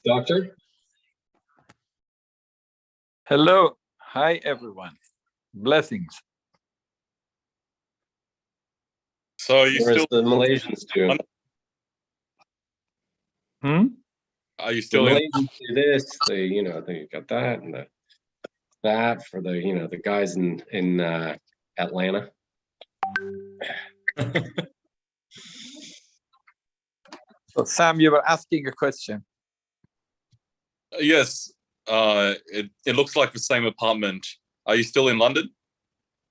Doctor? Hello. Hi, everyone. Blessings. So are you still the Malaysians doing? Are you The still in? Malaysians do this. They got that and that for the guys in Atlanta. So, Sam, you were asking a question. Yes. It looks like the same apartment. Are you still in London?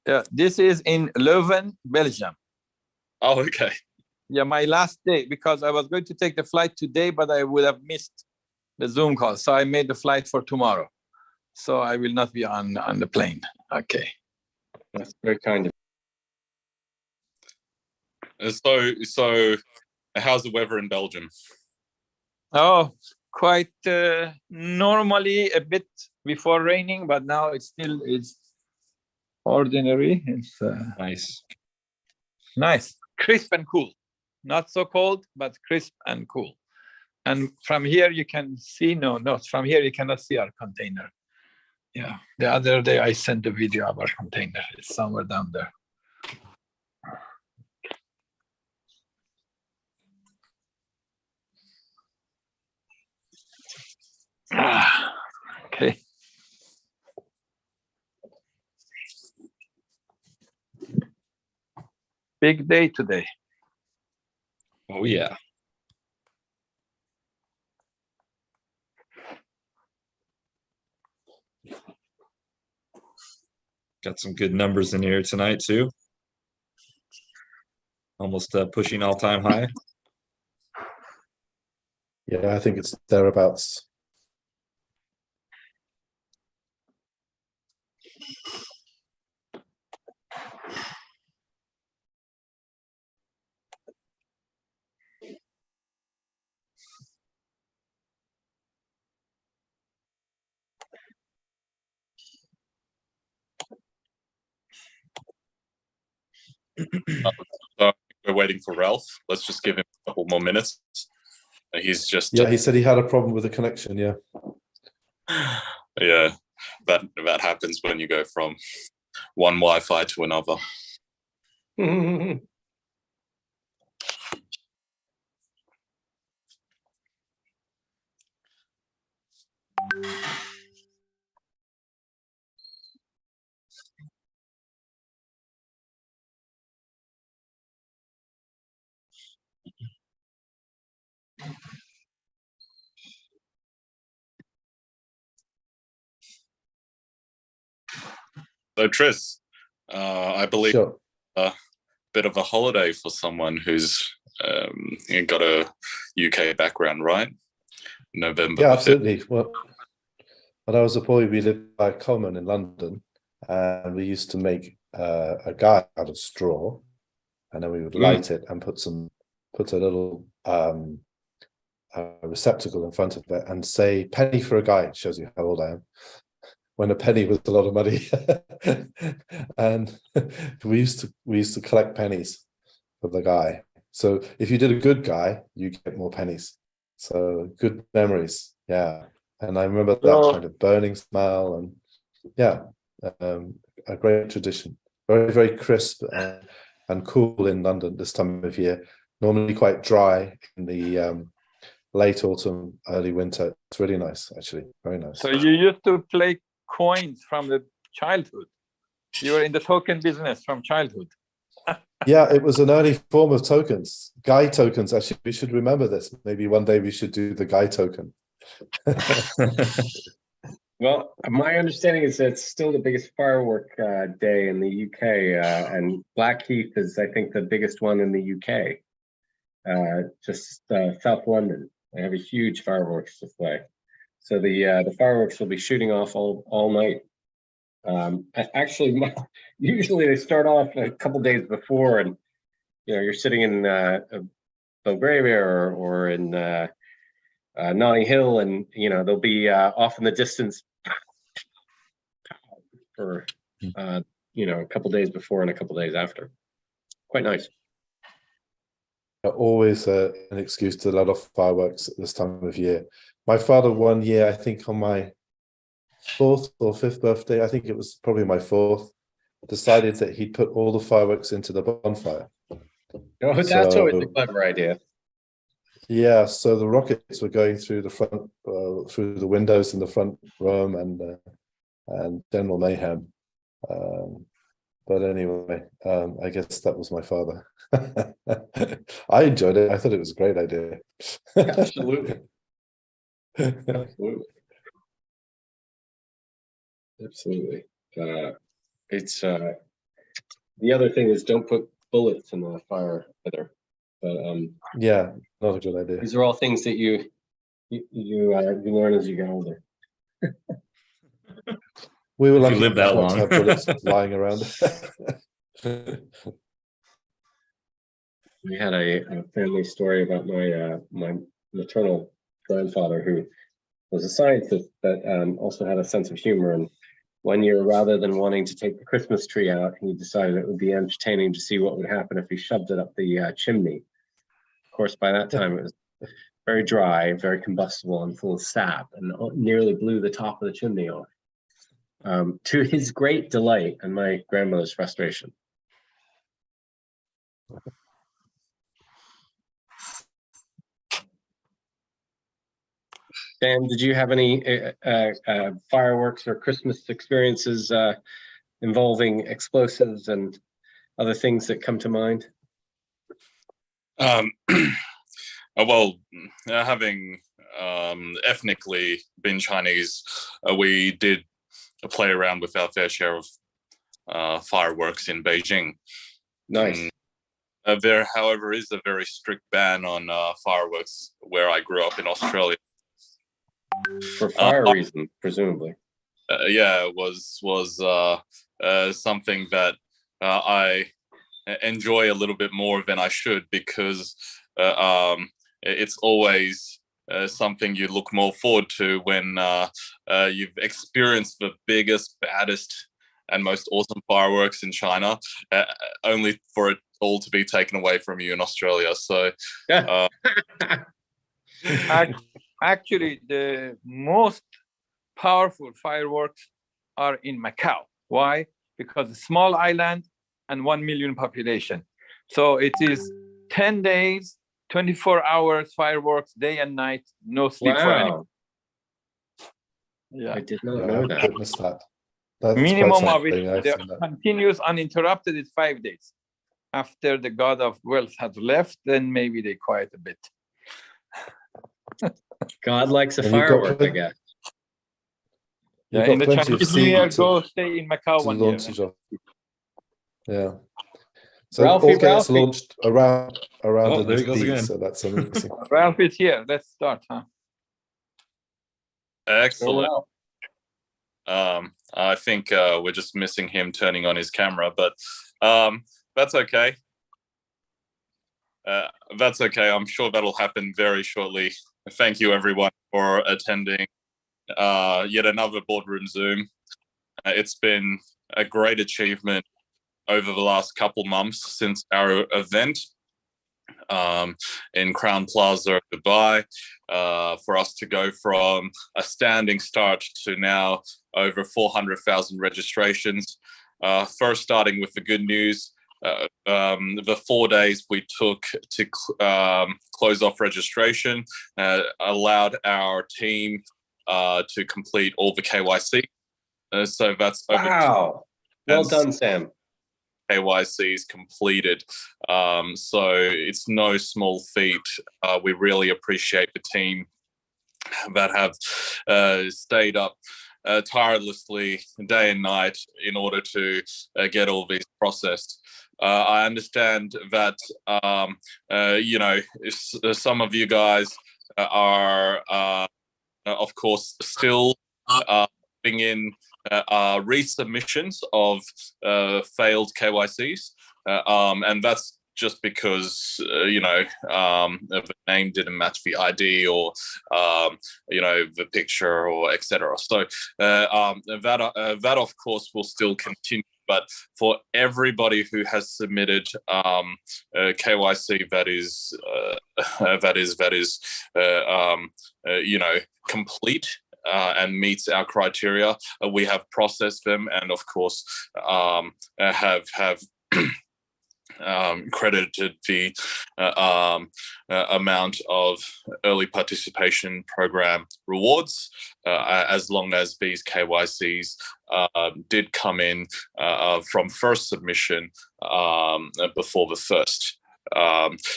Yeah, this is in Leuven, Belgium. Oh, okay. Yeah, my last day, because I was going to take the flight today, but I would have missed the Zoom call. So I made the flight for tomorrow. So I will not be on the plane. Okay. That's very kind of So how's the weather in Belgium? Oh, quite normally a bit before raining, but now it's ordinary. It's nice, crisp and cool. Not so cold, but crisp and cool. And from here you can see, from here you cannot see our container. Yeah, the other day I sent a video of our container. It's somewhere down there. Okay. Big day today. Oh yeah. Got some good numbers in here tonight too. Almost pushing all-time high. Yeah, I think it's thereabouts. So we're waiting for Ralph. Let's just give him a couple more minutes. He's just Yeah, he said he had a problem with the connection. Yeah. Yeah, that happens when you go from one Wi-Fi to another. So Tris, I believe Sure. a bit of a holiday for someone who's got a UK background, right? November. Yeah, absolutely. Well, when I was a boy, we lived by Common in London, and we used to make a guy out of straw, and then we would light it and put a little receptacle in front of it and say "penny for a guy." It shows you how old I am. When a penny was a lot of money, and we used to collect pennies for the guy. So if you did a good guy, you get more pennies. So good memories, yeah. And I remember that kind of burning smell, and yeah, a great tradition. Very, very crisp and cool in London this time of year. Normally quite dry in the late autumn, early winter. It's really nice, actually. Very nice. So you used to play coins from the childhood. You were in the token business from childhood. Yeah, it was an early form of tokens. Guy tokens. Actually, we should remember this. Maybe one day we should do the Guy token. Well, my understanding is that it's still the biggest firework day in the UK, and Blackheath is, I think, the biggest one in the UK. Just South London. They have a huge fireworks display. So the fireworks will be shooting off all night. Actually, usually they start off a couple days before, and you're sitting in Belgravia or in Notting Hill, and they'll be off in the distance for a couple days before and a couple days after. Quite nice. Always an excuse to let off fireworks at this time of year. My father one year, I think on my 4th or 5th birthday, I think it was probably my 4th, decided that he'd put all the fireworks into the bonfire. Oh, that's always a clever idea. Yeah, so the rockets were going through the front, through the windows in the front room, and general mayhem. But anyway, I guess that was my father. I enjoyed it. I thought it was a great idea. Absolutely. Absolutely. Absolutely. It's the other thing is don't put bullets in the fire either. But Yeah, not a good idea. these are all things that you learn as you get older. We were If you lucky live that not to long. have bullets lying around. We had a family story about my maternal grandfather who was a scientist that also had a sense of humor. And one year, rather than wanting to take the Christmas tree out, he decided it would be entertaining to see what would happen if he shoved it up the chimney. Of course, by that time it was very dry, very combustible, and full of sap, and nearly blew the top of the chimney off. To his great delight and my grandmother's frustration. Dan, did you have any fireworks or Christmas experiences involving explosives and other things that come to mind? Well, having ethnically been Chinese, we did play around with our fair share of fireworks in Beijing. Nice. There, however, is a very strict ban on fireworks where I grew up in Australia. For fire reasons, presumably. Yeah, it was something that I enjoy a little bit more than I should, because it's always something you look more forward to when you've experienced the biggest, baddest, and most awesome fireworks in China, only for it all to be taken away from you in Australia. So, Actually, the most powerful fireworks are in Macau. Why? Because a small island and 1 million population. So it is 10 days, 24 hours fireworks, day and night, no sleep for anyone. Yeah, I did not Yeah, know I've that. witnessed that. That's Minimum quite of it, something. I've the seen that. continuous uninterrupted is 5 days. After the god of wealth has left, then maybe they quiet a bit. God likes a And you've got firework, I plenty- guess. You've In got the plenty of Chinese New Year, seeds go stay in Macau to 1 year. launch it off. Yeah. So Ralphie, all gets Ralphie. launched around Oh, the there he goes sea, again. so that's amazing. Ralph is here. Let's start, huh? excellent. Oh, wow. I think we're just missing him turning on his camera, but that's okay. That's okay. I'm sure that'll happen very shortly. Thank you, everyone, for attending yet another Boardroom Zoom. It's been a great achievement over the last couple months since our event in Crown Plaza, Dubai, for us to go from a standing start to now over 400,000 registrations. First, starting with the good news, the 4 days we took to close off registration allowed our team to complete all the KYC. So that's over. Wow. Well done, Sam. KYCs completed. So it's no small feat. We really appreciate the team that have stayed up tirelessly day and night in order to get all these processed. I understand that, you know, some of you guys are, of course, still putting in resubmissions of failed KYCs, and that's just because you know, the name didn't match the ID, or you know, the picture, or etc. So that of course will still continue but for everybody who has submitted KYC that is complete and meets our criteria, we have processed them, and of course have credited the amount of early participation program rewards, as long as these KYCs did come in from first submission before the first.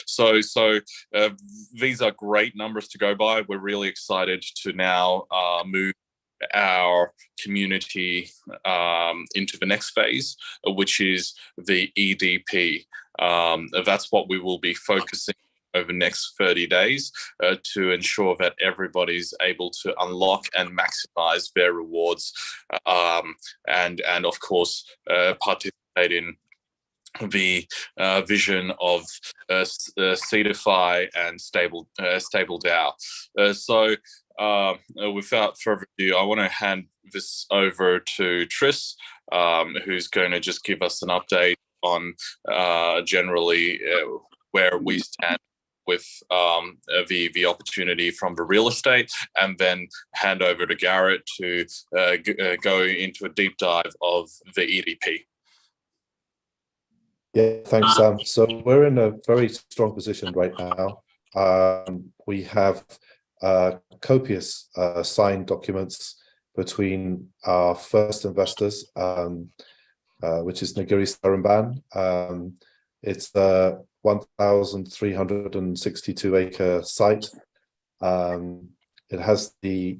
So these are great numbers to go by. We're really excited to now move our community into the next phase, which is the EDP. That's what we will be focusing over the next 30 days to ensure that everybody's able to unlock and maximize their rewards, and of course participate in the vision of Seedify and stable DAO. So without further ado, I want to hand this over to Tris, who's going to just give us an update on generally where we stand with the opportunity from the real estate, and then hand over to Garrett to go into a deep dive of the EDP. Yeah, thanks, Sam. So we're in a very strong position right now. We have copious signed documents between our first investors, which is Negeri Seremban. It's a 1,362 acre site. It has the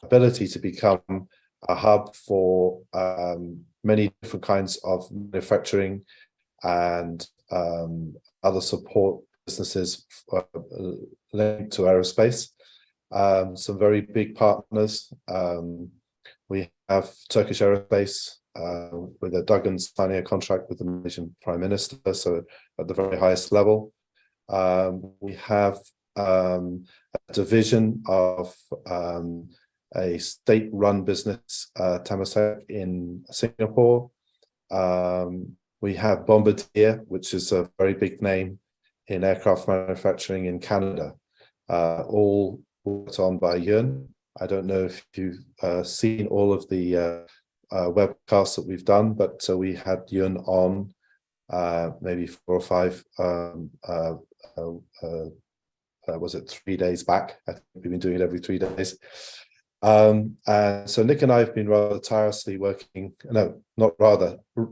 ability to become a hub for many different kinds of manufacturing and other support businesses linked to aerospace. Some very big partners. We have Turkish Aerospace with a Duggan signing a contract with the Malaysian Prime Minister, so at the very highest level. We have a division of a state-run business, Temasek, in Singapore. We have Bombardier, which is a very big name in aircraft manufacturing in Canada, all worked on by Yun. I don't know if you've seen all of the webcasts that we've done, but we had Yun on maybe 4 or 5, was it 3 days back? I think we've been doing it every 3 days. And so Nick and I have been rather tirelessly working,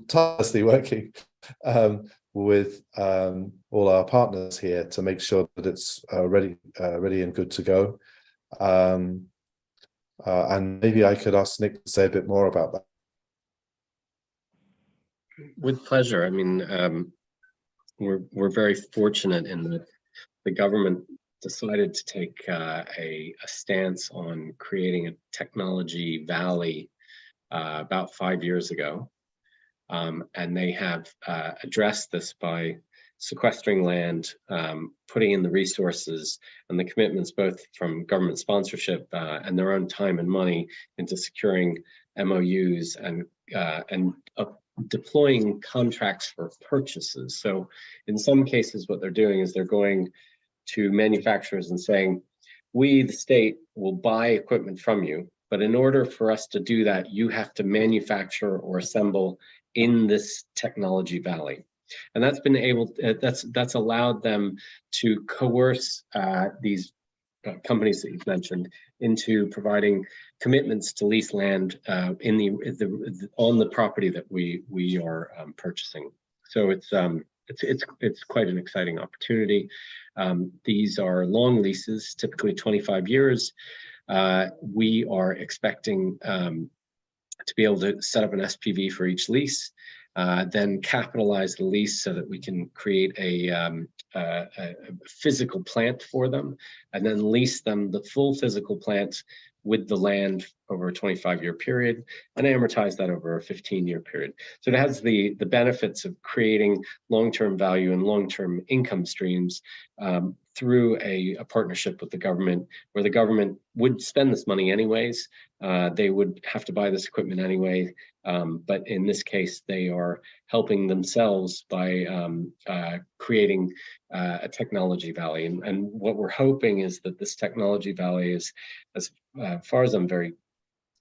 tirelessly working with all our partners here to make sure that it's ready and good to go. And maybe I could ask Nick to say a bit more about that. With pleasure. I mean, we're very fortunate in that the government decided to take a stance on creating a technology valley about 5 years ago. And they have addressed this by sequestering land, putting in the resources and the commitments both from government sponsorship and their own time and money into securing MOUs and deploying contracts for purchases. So in some cases, what they're doing is they're going to manufacturers and saying, we, the state, will buy equipment from you, but in order for us to do that, you have to manufacture or assemble in this technology valley. And that's been able, that's allowed them to coerce these companies that you've mentioned into providing commitments to lease land on the property that we are purchasing. So it's quite an exciting opportunity. These are long leases, typically 25 years. We are expecting to be able to set up an SPV for each lease, then capitalize the lease so that we can create a physical plant for them, and then lease them the full physical plant with the land over a 25-year period and amortize that over a 15-year period. So it has the benefits of creating long-term value and long-term income streams through a partnership with the government, where the government would spend this money anyways. They would have to buy this equipment anyway. But in this case, they are helping themselves by creating a technology valley. And what we're hoping is that this technology valley is, as far as I'm very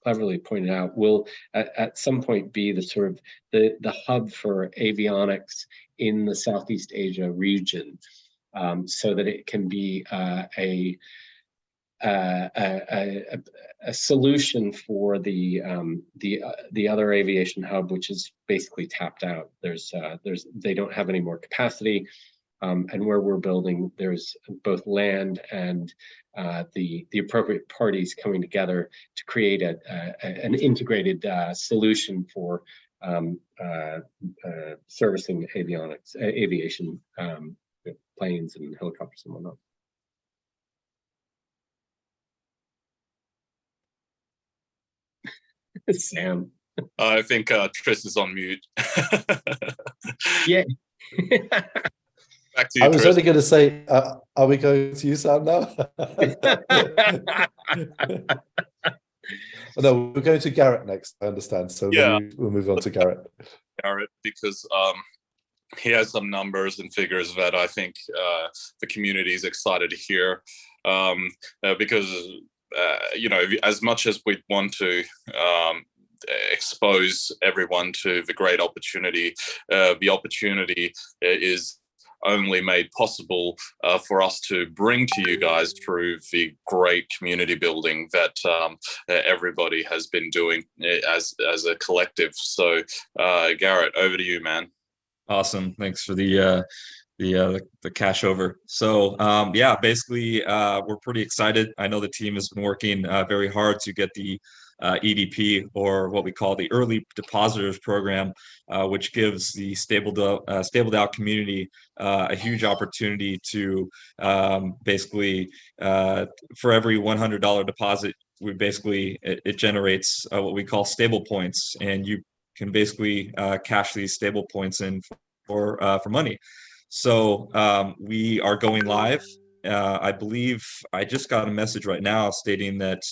cleverly pointed out, will at some point be the sort of the hub for avionics in the Southeast Asia region, so that it can be a solution for the other aviation hub, which is basically tapped out. They don't have any more capacity, and where we're building, there's both land and the appropriate parties coming together to create an integrated solution for servicing avionics, aviation planes and helicopters and whatnot. Sam. I think Tris is on mute. Yeah. Back to you, I was Tris. only going to say, are we going to you, Sam, now? No, we're going to Garrett next, I understand. So Yeah. we'll move on to Garrett. Garrett, because he has some numbers and figures that I think the community is excited to hear, because as much as we want to expose everyone to the great opportunity, the opportunity is only made possible for us to bring to you guys through the great community building that everybody has been doing as a collective. So Garrett, over to you, man. Awesome. Thanks for the cash over. So yeah, basically we're pretty excited. I know the team has been working very hard to get the EDP, or what we call the Early Depositors Program, which gives the Stable DAO community a huge opportunity to basically for every $100 deposit, it generates what we call stable points, and you can basically cash these stable points in for money. So we are going live. I believe I just got a message right now stating that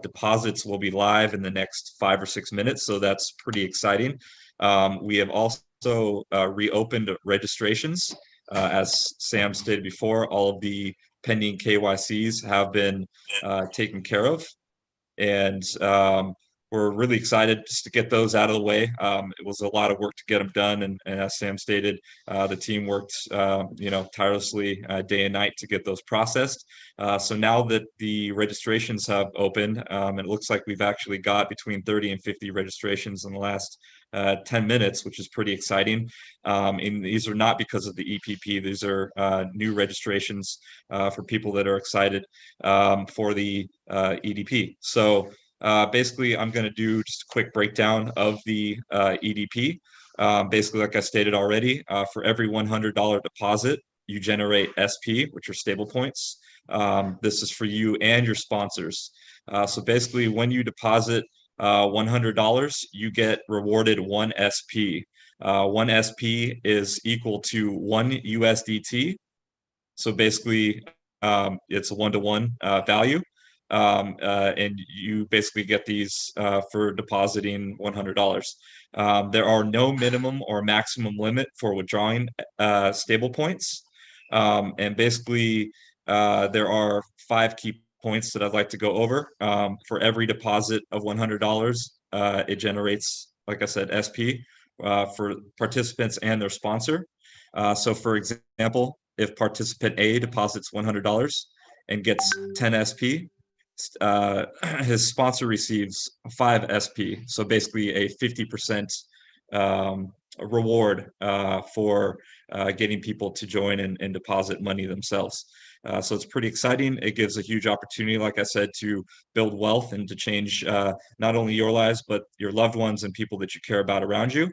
deposits will be live in the next 5 or 6 minutes. So that's pretty exciting. We have also reopened registrations. As Sam stated before, all of the pending KYCs have been taken care of. And we're really excited just to get those out of the way. It was a lot of work to get them done, and as Sam stated, the team worked tirelessly day and night to get those processed. So now that the registrations have opened, it looks like we've actually got between 30 and 50 registrations in the last 10 minutes, which is pretty exciting. And these are not because of the EPP. These are new registrations for people that are excited for the EDP. So basically, I'm going to do just a quick breakdown of the EDP. Basically, like I stated already, for every $100 deposit, you generate SP, which are stable points. This is for you and your sponsors. So basically, when you deposit $100, you get rewarded 1 SP. 1 SP is equal to 1 USDT. So basically, it's a 1-to-1 value. And you basically get these for depositing $100. There are no minimum or maximum limit for withdrawing stable points. And basically, there are 5 key points that I'd like to go over. For every deposit of $100, it generates, like I said, SP for participants and their sponsor. So for example, if participant A deposits $100 and gets 10 SP, his sponsor receives 5 SP. So basically a 50% reward for getting people to join and deposit money themselves. So it's pretty exciting. It gives a huge opportunity, like I said, to build wealth and to change not only your lives, but your loved ones and people that you care about around you.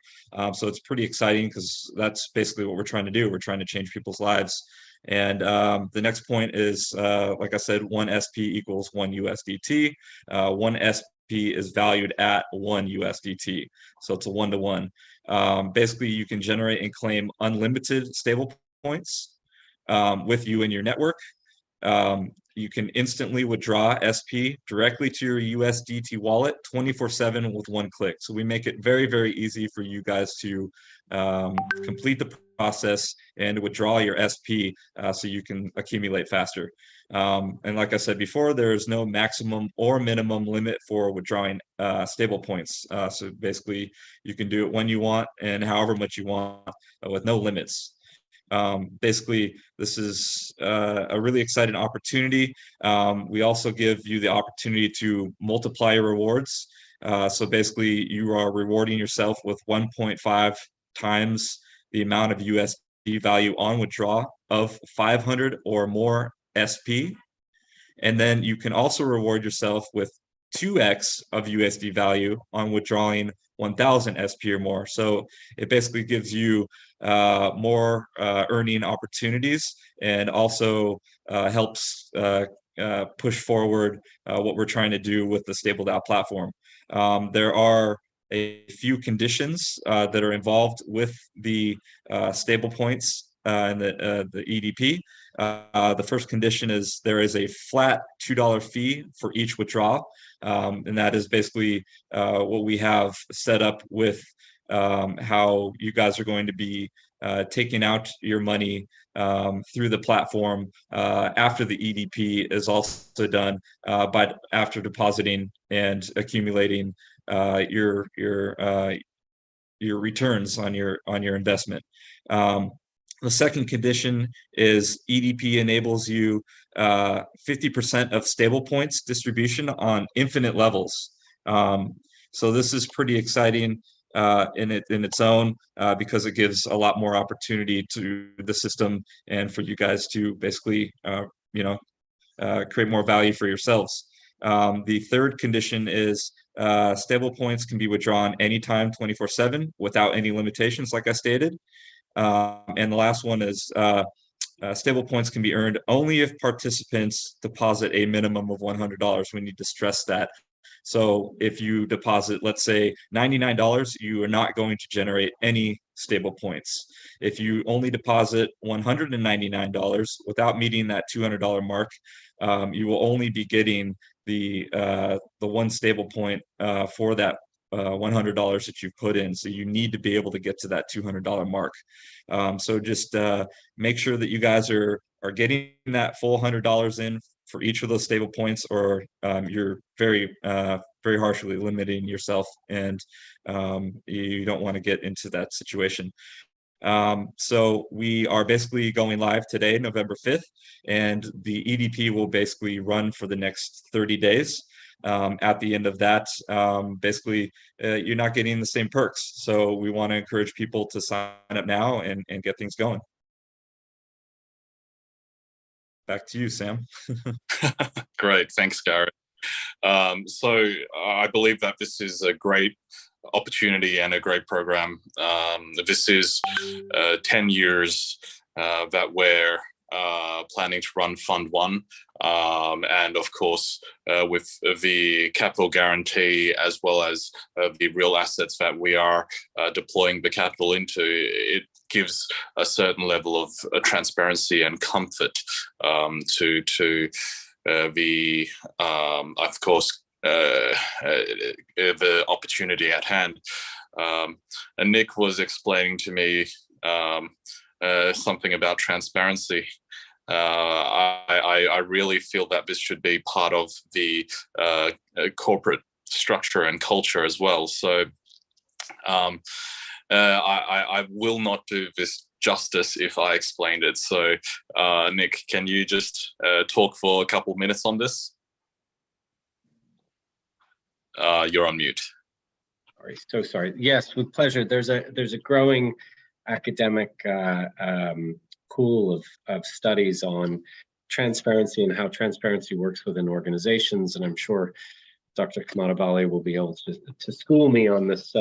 So it's pretty exciting because that's basically what we're trying to do. We're trying to change people's lives. And the next point is, like I said, 1 SP equals 1 USDT. 1 SP is valued at 1 USDT. So it's a 1-to-1. Basically, you can generate and claim unlimited stable points with you and your network. you can instantly withdraw SP directly to your USDT wallet 24/7 with one click. So we make it very, very easy for you guys to complete the process and withdraw your SP so you can accumulate faster. And like I said before, there's no maximum or minimum limit for withdrawing stable points. So basically, you can do it when you want and however much you want with no limits. Basically, this is a really exciting opportunity. We also give you the opportunity to multiply your rewards. So basically, you are rewarding yourself with 1.5 times the amount of USD value on withdrawal of 500 or more SP. And then you can also reward yourself with 2x of USD value on withdrawing 1000 SP or more. So it basically gives you more earning opportunities and also helps push forward what we're trying to do with the StableDAO platform. There are a few conditions that are involved with the stable points and the EDP. The first condition is there is a flat $2 fee for each withdrawal. And that is basically what we have set up with how you guys are going to be taking out your money through the platform after the EDP is also done, but after depositing and accumulating your returns on your investment. The second condition is EDP enables you 50% of stable points distribution on infinite levels. So this is pretty exciting in its own because it gives a lot more opportunity to the system and for you guys to basically create more value for yourselves. The third condition is stable points can be withdrawn anytime 24/7 without any limitations, like I stated. And the last one is stable points can be earned only if participants deposit a minimum of $100. We need to stress that. So if you deposit, let's say $99, you are not going to generate any stable points. If you only deposit $199 without meeting that $200 mark, you will only be getting the one stable point for that $100 that you've put in. So you need to be able to get to that $200 mark. So just make sure that you guys are getting that full $100 in for each of those stable points, or you're very harshly limiting yourself, and you don't want to get into that situation. So we are basically going live today, November 5th, and the EDP will basically run for the next 30 days. At the end of that, basically, you're not getting the same perks. So we want to encourage people to sign up now and get things going. Back to you, Sam. Great. Thanks, Garrett. So I believe that this is a great opportunity and a great program. This is 10 years that we're planning to run Fund 1. And of course, with the capital guarantee as well as the real assets that we are deploying the capital into, it gives a certain level of transparency and comfort to the, of course, the opportunity at hand. And Nick was explaining to me something about transparency. I really feel that this should be part of the corporate structure and culture as well. So I will not do this justice if I explained it. So Nick, can you just talk for a couple minutes on this? You're on mute. Sorry, so sorry. Yes, with pleasure. There's a growing academic pool of studies on transparency and how transparency works within organizations, and I'm sure Dr. Kamatabali will be able to school me on this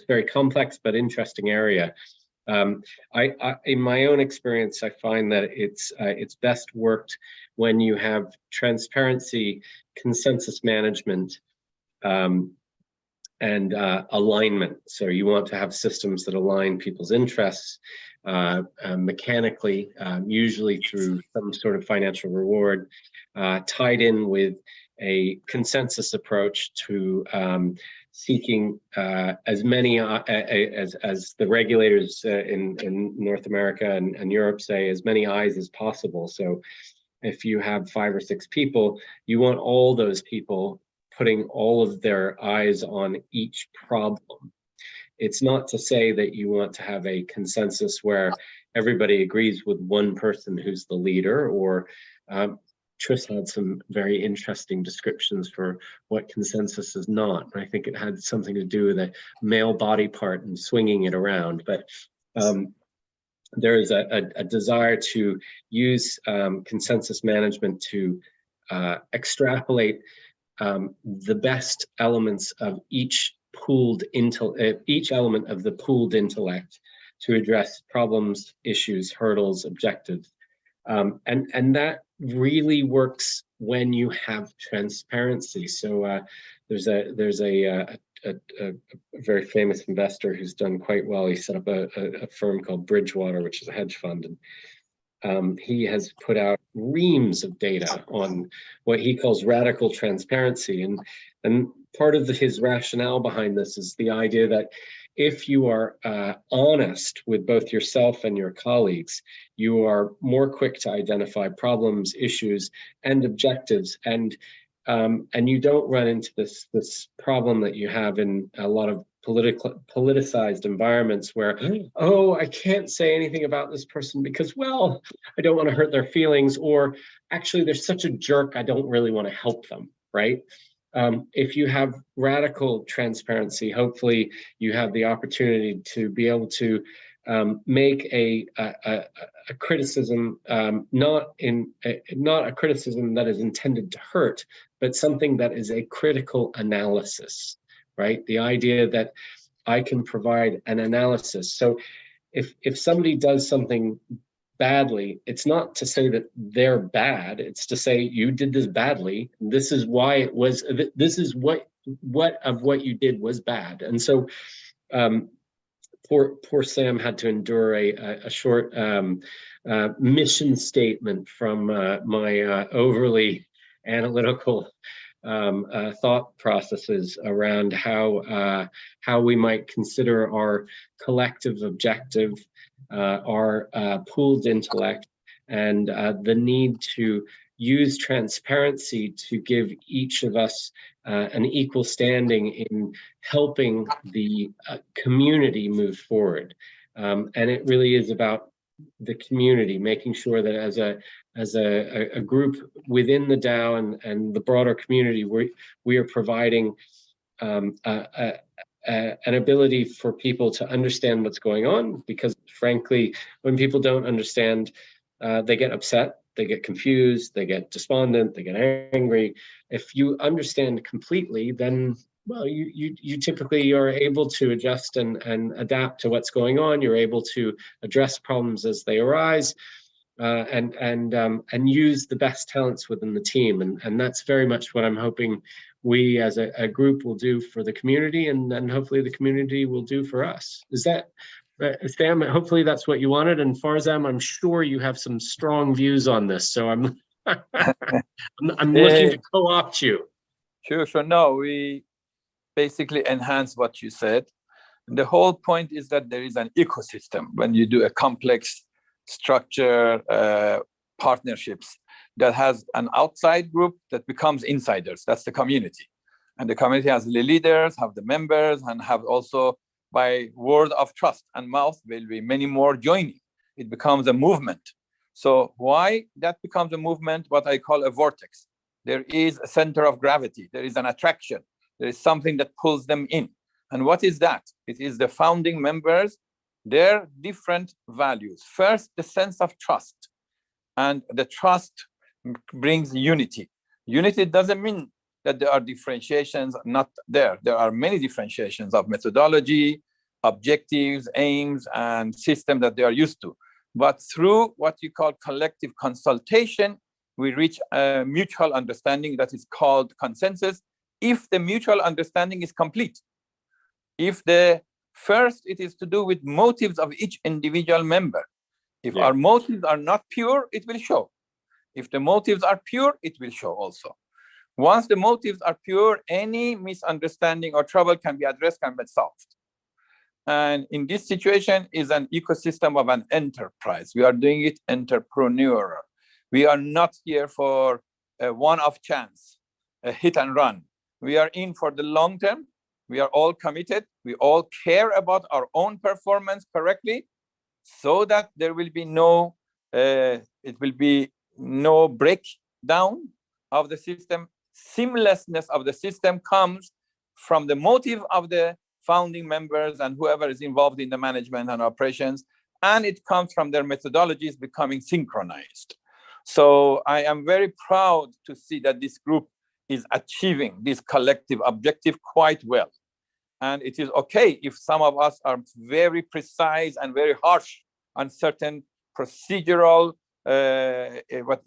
very complex but interesting area. In my own experience, I find that it's best worked when you have transparency, consensus management, and alignment. So you want to have systems that align people's interests mechanically, usually through some sort of financial reward, tied in with a consensus approach to seeking as many as the regulators in North America and Europe say, as many eyes as possible. So if you have 5 or 6 people, you want all those people putting all of their eyes on each problem. It's not to say that you want to have a consensus where everybody agrees with one person who's the leader, or Tris had some very interesting descriptions for what consensus is not. I think it had something to do with a male body part and swinging it around. But there is a desire to use consensus management to extrapolate the best elements of each element of the pooled intellect to address problems, issues, hurdles, objectives. And that really works when you have transparency. So there's a very famous investor who's done quite well. He set up a firm called Bridgewater, which is a hedge fund, and he has put out reams of data on what he calls radical transparency. And part of his rationale behind this is the idea that if you are honest with both yourself and your colleagues, you are more quick to identify problems, issues, and objectives, and you don't run into this problem that you have in a lot of politicized environments where, oh, I can't say anything about this person because, well, I don't want to hurt their feelings, or actually they're such a jerk, I don't really want to help them, right? If you have radical transparency, hopefully you have the opportunity to be able to make a criticism, not a criticism that is intended to hurt, but something that is a critical analysis, right? The idea that I can provide an analysis. So if somebody does something badly, it's not to say that they're bad, it's to say you did this badly, this is why it was, this is what of what you did was bad. And so poor Sam had to endure a short mission statement from my overly analytical thought processes around how we might consider our collective objective, our pooled intellect, and the need to use transparency to give each of us an equal standing in helping the community move forward. And it really is about the community, making sure that as a group within the DAO and the broader community, we are providing an ability for people to understand what's going on, because frankly, when people don't understand, they get upset, they get confused, they get despondent, they get angry. If you understand completely, then, well, you typically are able to adjust and adapt to what's going on. You're able to address problems as they arise, and use the best talents within the team. And that's very much what I'm hoping we as a group will do for the community, and then hopefully the community will do for us. Is that, Sam, hopefully that's what you wanted. And Farzam, I'm sure you have some strong views on this. So I'm looking to co-opt you. Sure. No, we basically enhance what you said. The whole point is that there is an ecosystem when you do a complex structure partnerships that has an outside group that becomes insiders. That's the community. And the community has the leaders, have the members, and have also, by word of trust and mouth, will be many more joining. It becomes a movement. So why that becomes a movement? What I call a vortex. There is a center of gravity. There is an attraction. There is something that pulls them in. And what is that? It is the founding members, their different values. First, the sense of trust. And the trust brings unity. Unity doesn't mean that there are differentiations not there. There are many differentiations of methodology, objectives, aims, and system that they are used to. But through what you call collective consultation, we reach a mutual understanding that is called consensus, if the mutual understanding is complete. If the First, it is to do with motives of each individual member. If Yeah. our motives are not pure, it will show. If the motives are pure, it will show also. Once the motives are pure, any misunderstanding or trouble can be addressed, can be solved. And in this situation is an ecosystem of an enterprise. We are doing it entrepreneurial. We are not here for a one-off chance, a hit and run. We are in for the long term. We are all committed. We all care about our own performance correctly, so that there will be no, it will be no breakdown of the system. Seamlessness of the system comes from the motive of the founding members and whoever is involved in the management and operations, and it comes from their methodologies becoming synchronized. So I am very proud to see that this group is achieving this collective objective quite well. And it is okay if some of us are very precise and very harsh on certain procedural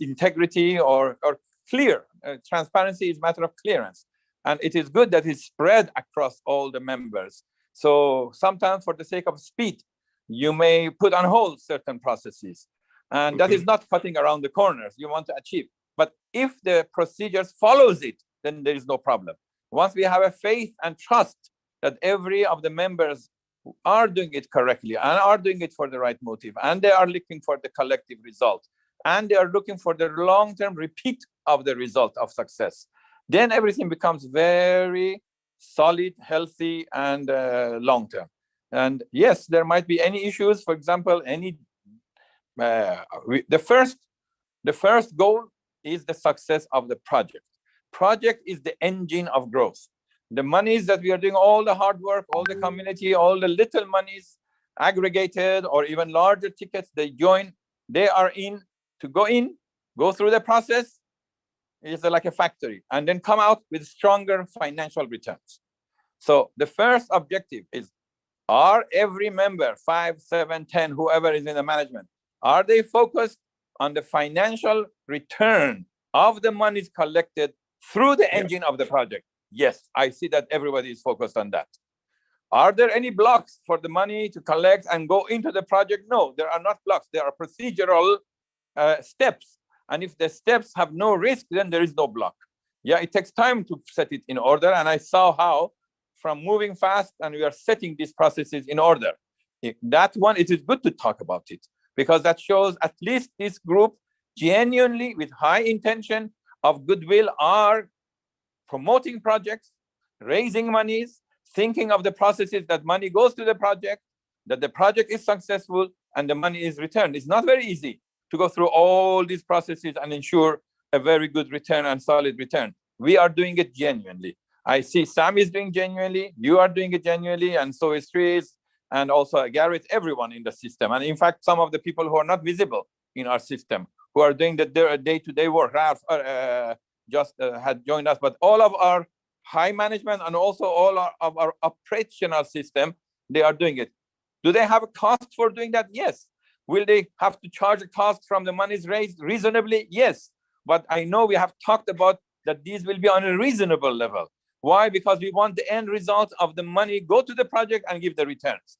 integrity or clear. Transparency is a matter of clearance. And it is good that it's spread across all the members. So sometimes for the sake of speed, you may put on hold certain processes. And that is not cutting around the corners you want to achieve. But if the procedures follows it, then there is no problem. Once we have a faith and trust that every of the members are doing it correctly and are doing it for the right motive, and they are looking for the collective result, and they are looking for the long-term repeat of the result of success, then everything becomes very solid, healthy, and long-term. And yes, there might be any issues. For example, the first goal is the success of the project. Project is the engine of growth. The monies that we are doing, all the hard work, all the community, all the little monies aggregated or even larger tickets, they are go through the process. It's like a factory, and then come out with stronger financial returns. So the first objective is, are every member, 5, 7, 10, whoever is in the management, are they focused on the financial return of the monies collected through the engine of the project? Yes, I see that everybody is focused on that. Are there any blocks for the money to collect and go into the project? No, there are not blocks. There are procedural steps. And if the steps have no risk, then there is no block. Yeah, it takes time to set it in order. And I saw how from moving fast and we are setting these processes in order. That one, it is good to talk about it, because that shows at least this group genuinely with high intention of goodwill are promoting projects, raising monies, thinking of the processes that money goes to the project, that the project is successful and the money is returned. It's not very easy to go through all these processes and ensure a very good return and solid return. We are doing it genuinely. I see Sam is doing genuinely, you are doing it genuinely, and so is Tris, and also Garrett, everyone in the system. And in fact, some of the people who are not visible in our system, who are doing their day-to-day work, Ralph had joined us, but all of our high management and also all of our operational system, they are doing it. Do they have a cost for doing that? Yes. Will they have to charge a cost from the monies raised reasonably? Yes. But I know we have talked about that these will be on a reasonable level. Why? Because we want the end result of the money go to the project and give the returns.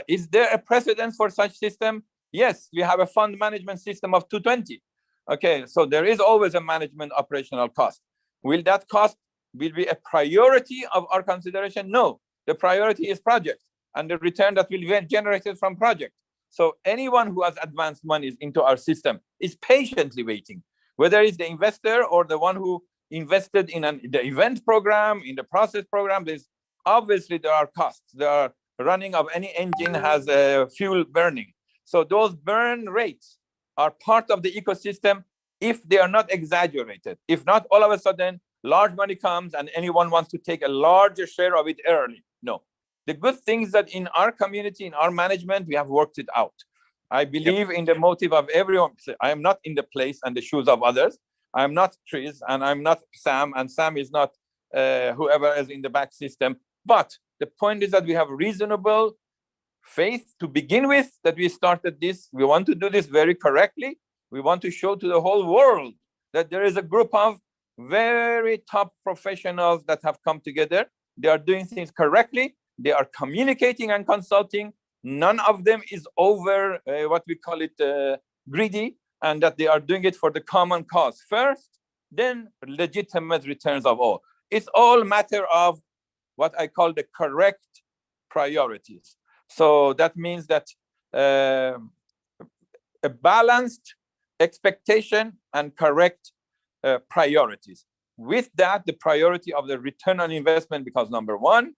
Is there a precedent for such system? Yes, we have a fund management system of 220. Okay, so there is always a management operational cost. Will that cost be a priority of our consideration? No, the priority is project and the return that will be generated from project. So anyone who has advanced monies into our system is patiently waiting, whether it's the investor or the one who invested in the event program, in the process program. Obviously there are costs. There are running of any engine has fuel burning. So those burn rates are part of the ecosystem if they are not exaggerated. If not, all of a sudden, large money comes and anyone wants to take a larger share of it early. No. The good thing is that in our community, in our management, we have worked it out. I believe in the motive of everyone. I am not in the place and the shoes of others. I am not Tris, and I'm not Sam, and Sam is not whoever is in the back system. But the point is that we have reasonable faith to begin with, that we started this. We want to do this very correctly. We want to show to the whole world that there is a group of very top professionals that have come together. They are doing things correctly. They are communicating and consulting. None of them is over what we call it greedy, and that they are doing it for the common cause first, then legitimate returns of all. It's all matter of what I call the correct priorities. So that means that a balanced expectation and correct priorities. With that, the priority of the return on investment becomes number one.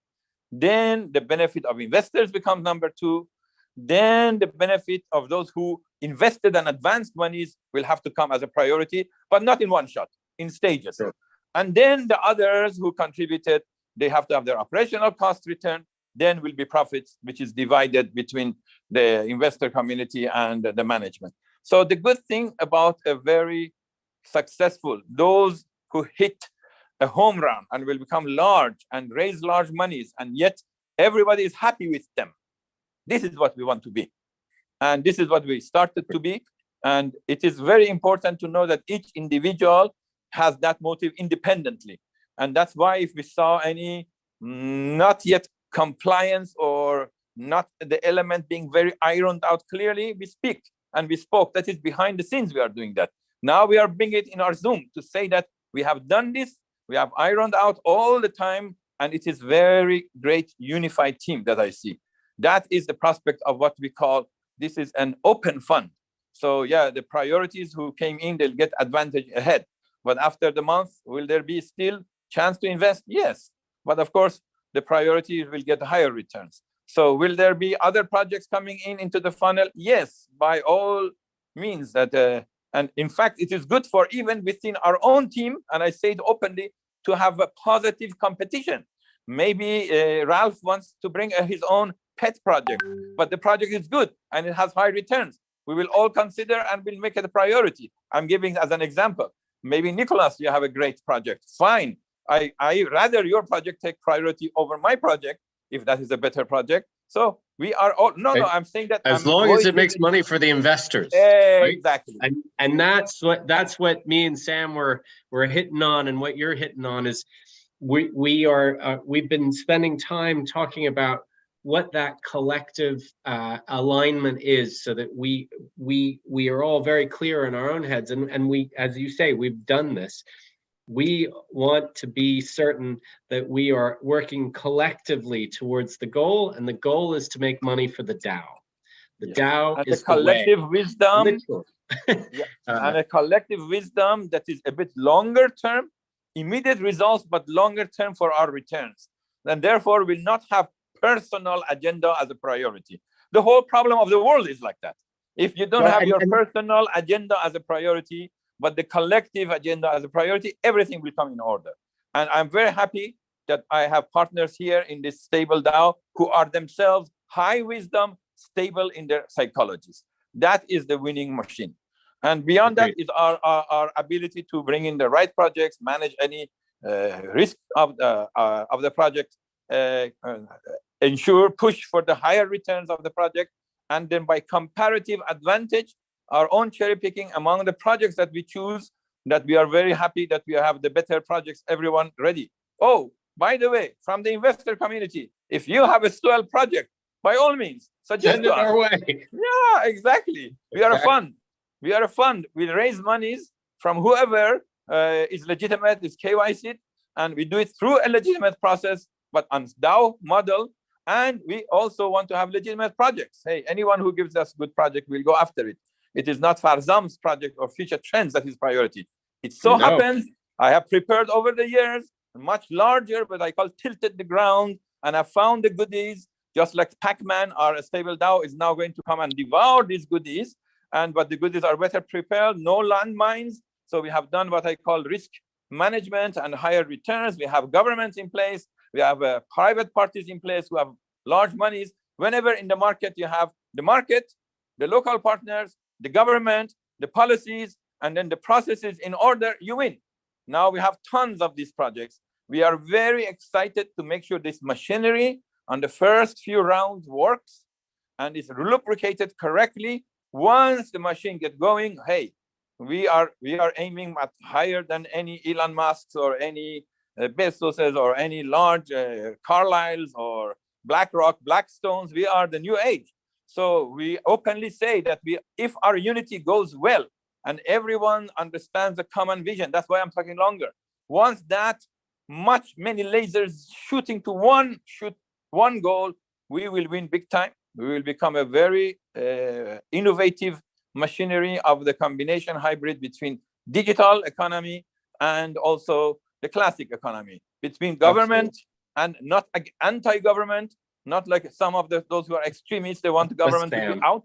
Then the benefit of investors becomes number two. Then the benefit of those who invested and advanced monies will have to come as a priority, but not in one shot, in stages. Sure. And then the others who contributed, they have to have their operational cost return. Then will be profits, which is divided between the investor community and the management. So the good thing about a very successful, those who hit a home run and will become large and raise large monies, and yet everybody is happy with them. This is what we want to be. And this is what we started to be. And it is very important to know that each individual has that motive independently. And that's why if we saw any not yet compliance or not the element being very ironed out clearly, we speak and we spoke. That is behind the scenes we are doing that. Now we are bringing it in our Zoom to say that we have done this, we have ironed out all the time, and it is very great unified team that I see. That is the prospect of what we call, this is an open fund. So yeah, the priorities who came in, they'll get advantage ahead. But after the month, will there be still chance to invest? Yes. But of course, the priorities will get higher returns. So will there be other projects coming into the funnel? Yes, by all means. That and in fact, it is good for even within our own team, and I say it openly, to have a positive competition. Maybe Ralph wants to bring his own pet project, but the project is good and it has high returns. We will all consider and we'll make it a priority. I'm giving as an example. Maybe Nicholas, you have a great project. Fine. I rather your project take priority over my project, if that is a better project. So we are all, no, I'm saying that as long as it makes money for the investors. Right? Exactly. And that's what me and Sam were hitting on, and what you're hitting on is we've been spending time talking about what that collective alignment is, so that we are all very clear in our own heads, and we, as you say, we've done this. We want to be certain that we are working collectively towards the goal, and the goal is to make money for the DAO. The DAO and is the collective wisdom, and a collective wisdom that is a bit longer term, immediate results, but longer term for our returns. And therefore, will not have personal agenda as a priority. The whole problem of the world is like that. If you don't have your personal agenda as a priority, but the collective agenda as a priority, everything will come in order. And I'm very happy that I have partners here in this stable DAO who are themselves high wisdom, stable in their psychologies. That is the winning machine. And beyond that is our ability to bring in the right projects, manage any risk of the project, ensure push for the higher returns of the project, and then by comparative advantage, our own cherry picking among the projects that we choose, that we are very happy that we have the better projects, everyone ready. Oh, by the way, from the investor community, if you have a swell project, by all means, suggest it our way. Yeah, exactly. We are a fund. We are a fund. We raise monies from whoever is legitimate, is KYC, and we do it through a legitimate process, but on DAO model. And we also want to have legitimate projects. Hey, anyone who gives us good project, we'll go after it. It is not Farzam's project or future trends that is priority. It so happens I have prepared over the years much larger, but I call tilted the ground, and I found the goodies, just like Pac-Man, our stable DAO is now going to come and devour these goodies. But the goodies are better prepared, no landmines. So we have done what I call risk management and higher returns. We have governments in place. We have private parties in place who have large monies. Whenever in the market you have the market, the local partners, the government, the policies, and then the processes in order, you win. Now we have tons of these projects. We are very excited to make sure this machinery on the first few rounds works and is lubricated correctly. Once the machine gets going, hey, we are aiming at higher than any Elon Musk's or any Bezos's or any large Carlyle's or BlackRock, Blackstones, we are the new age. So we openly say that if our unity goes well and everyone understands the common vision, that's why I'm talking longer. Once that many lasers shooting to one goal, we will win big time. We will become a very innovative machinery of the combination hybrid between digital economy and also the classic economy, between government and not anti-government, not like some of those who are extremists, they want the government to be out.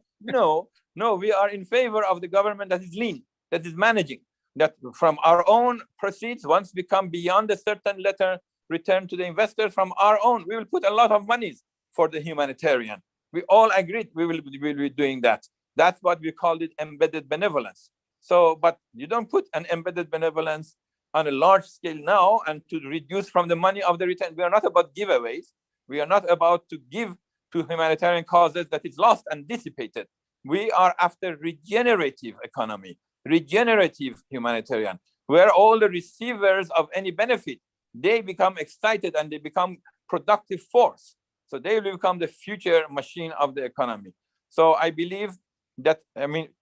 No, we are in favor of the government that is lean, that is managing, that from our own proceeds, once we come beyond a certain letter return to the investor from our own, we will put a lot of monies for the humanitarian. We all agreed we will be doing that. That's what we called it, embedded benevolence. So, but you don't put an embedded benevolence on a large scale now and to reduce from the money of the return. We are not about giveaways. We are not about to give to humanitarian causes that is lost and dissipated. We are after regenerative economy, regenerative humanitarian, where all the receivers of any benefit, they become excited and they become productive force. So they will become the future machine of the economy. So I believe that,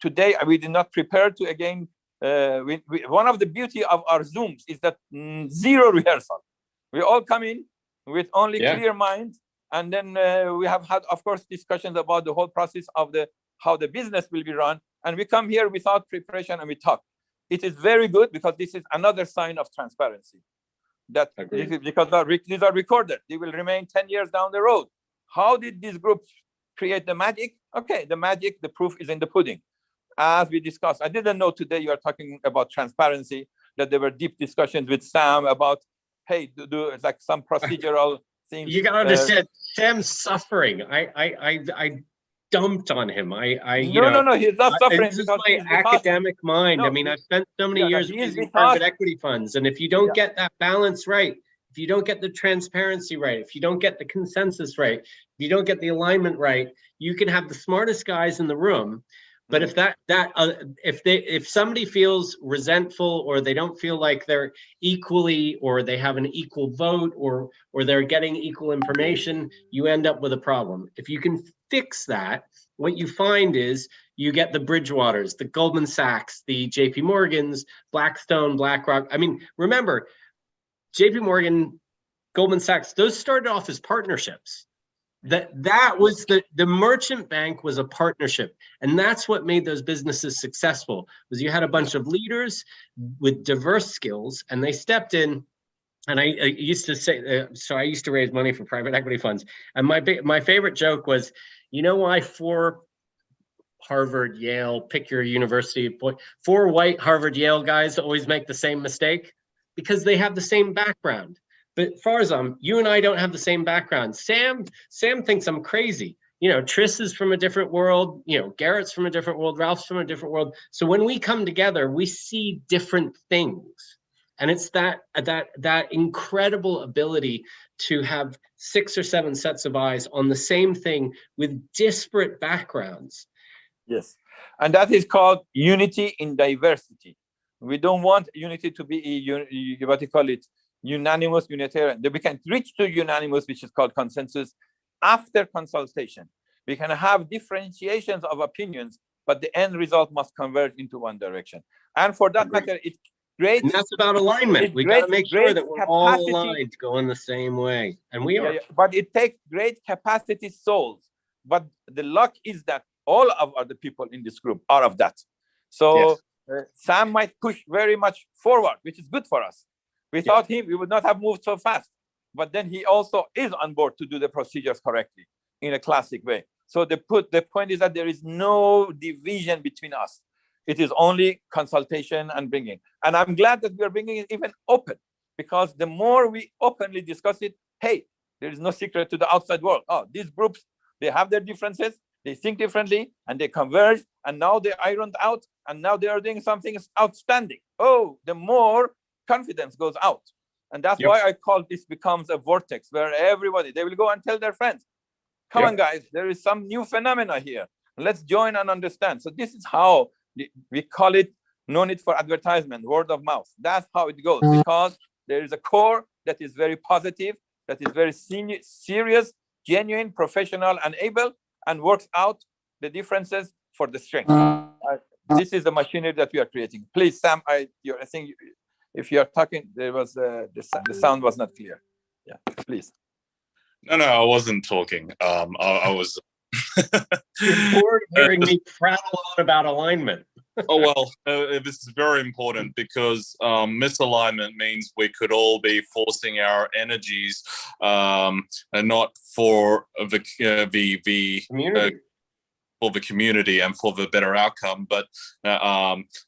today we did not prepare to again, one of the beauty of our Zooms is that zero rehearsal. We all come in with only clear minds. And then we have had, of course, discussions about the whole process of how the business will be run. And we come here without preparation and we talk. It is very good because this is another sign of transparency. That because these are recorded. They will remain 10 years down the road. How did these groups create the magic? Okay, the magic, the proof is in the pudding. As we discussed, I didn't know today you are talking about transparency, that there were deep discussions with Sam about, hey, do like some procedural things. You gotta understand, Sam's suffering. I dumped on him. No, he's not suffering. This is my academic mind. I've spent so many years using private equity funds, and if you don't get that balance right, if you don't get the transparency right, if you don't get the consensus right, if you don't get the alignment right, you can have the smartest guys in the room, but if somebody feels resentful or they don't feel like they're equally, or they have an equal vote, or they're getting equal information, you end up with a problem. If you can fix that, what you find is you get the Bridgewaters, the Goldman Sachs, the JP Morgans, Blackstone, BlackRock. Remember, JP Morgan, Goldman Sachs, those started off as partnerships. That was the merchant bank was a partnership, and that's what made those businesses successful. Was you had a bunch of leaders with diverse skills, and they stepped in. And I used to say, so I used to raise money for private equity funds, and my favorite joke was, you know why 4 Harvard, Yale, pick your university, 4 white Harvard, Yale guys always make the same mistake? Because they have the same background. But Farzam, you and I don't have the same background. Sam thinks I'm crazy. Tris is from a different world. Garrett's from a different world. Ralph's from a different world. So when we come together, we see different things. And it's that incredible ability to have 6 or 7 sets of eyes on the same thing with disparate backgrounds. Yes. And that is called unity in diversity. We don't want unity to be, unanimous Unitarian. We can reach to unanimous, which is called consensus, after consultation. We can have differentiations of opinions, but the end result must converge into one direction. And for that matter, it's great. And that's about alignment. We got to make sure that we're all aligned, going the same way. And we are. But it takes great capacity souls. But the luck is that all of the people in this group are of that. So Sam might push very much forward, which is good for us. Without him, we would not have moved so fast. But then he also is on board to do the procedures correctly in a classic way. So the point is that there is no division between us. It is only consultation and bringing. And I'm glad that we are bringing it even open, because the more we openly discuss it, hey, there is no secret to the outside world. Oh, these groups, they have their differences, they think differently, and they converge, and now they ironed out, and now they are doing something outstanding. Oh, the more confidence goes out. And that's why I call this becomes a vortex where everybody, they will go and tell their friends, come on guys, there is some new phenomena here. Let's join and understand. So this is how we call it, no need for advertisement, word of mouth. That's how it goes, because there is a core that is very positive, that is very serious, genuine, professional, and able, and works out the differences for the strength. This is the machinery that we are creating. Please, Sam, I think if you are talking, there was the sound was not clear. Yeah, please. No, I wasn't talking. I was. You're bored of hearing me prattle on about alignment. Oh, well, this is very important because misalignment means we could all be forcing our energies and not for the Community. for the community and for the better outcome, but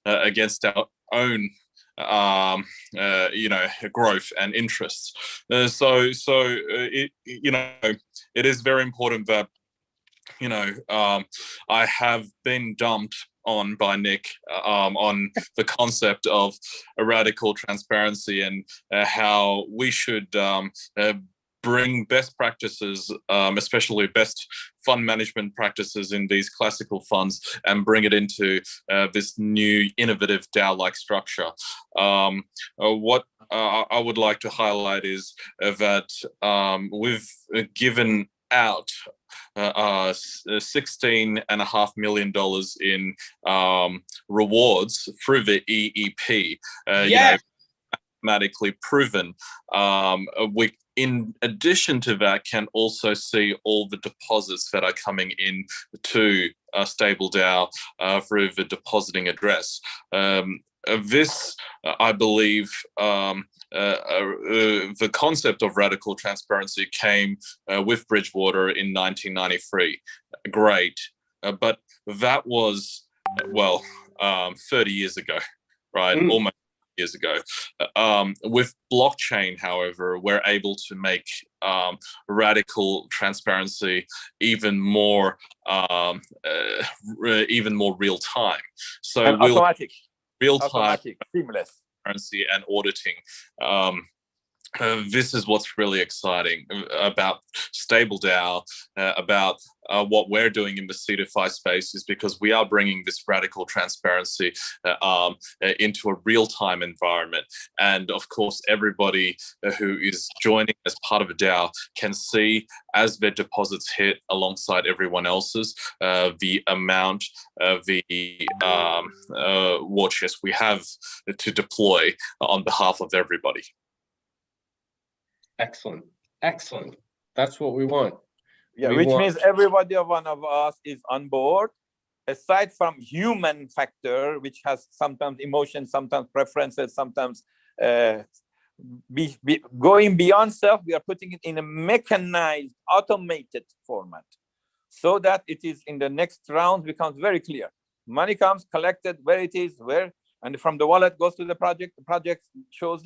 against our own growth and interests. So it is very important that I have been dumped on by Nick on the concept of a radical transparency and how we should bring best practices, especially best fund management practices in these classical funds, and bring it into this new innovative DAO-like structure. What I would like to highlight is that we've given out $16.5 million in rewards through the EEP. Mathematically proven. We, in addition to that, can also see all the deposits that are coming in to Stable DAO through the depositing address. This, I believe, the concept of radical transparency came with Bridgewater in 1993. Great. But that was, 30 years ago, right? Almost years ago. With blockchain, however, we're able to make radical transparency even more real time. So automatic. Real time, seamless transparency and auditing. This is what's really exciting about Stable DAO, about what we're doing in the C2FI space, is because we are bringing this radical transparency into a real-time environment. And of course, everybody who is joining as part of a DAO can see, as their deposits hit alongside everyone else's, the amount of the war chest we have to deploy on behalf of everybody. Excellent. That's what we want. Yeah, which means everybody one of us is on board, aside from human factor, which has sometimes emotions, sometimes preferences, sometimes going beyond self. We are putting it in a mechanized, automated format, so that it is in the next round becomes very clear. Money comes collected, where it is, and from the wallet goes to the project. The project shows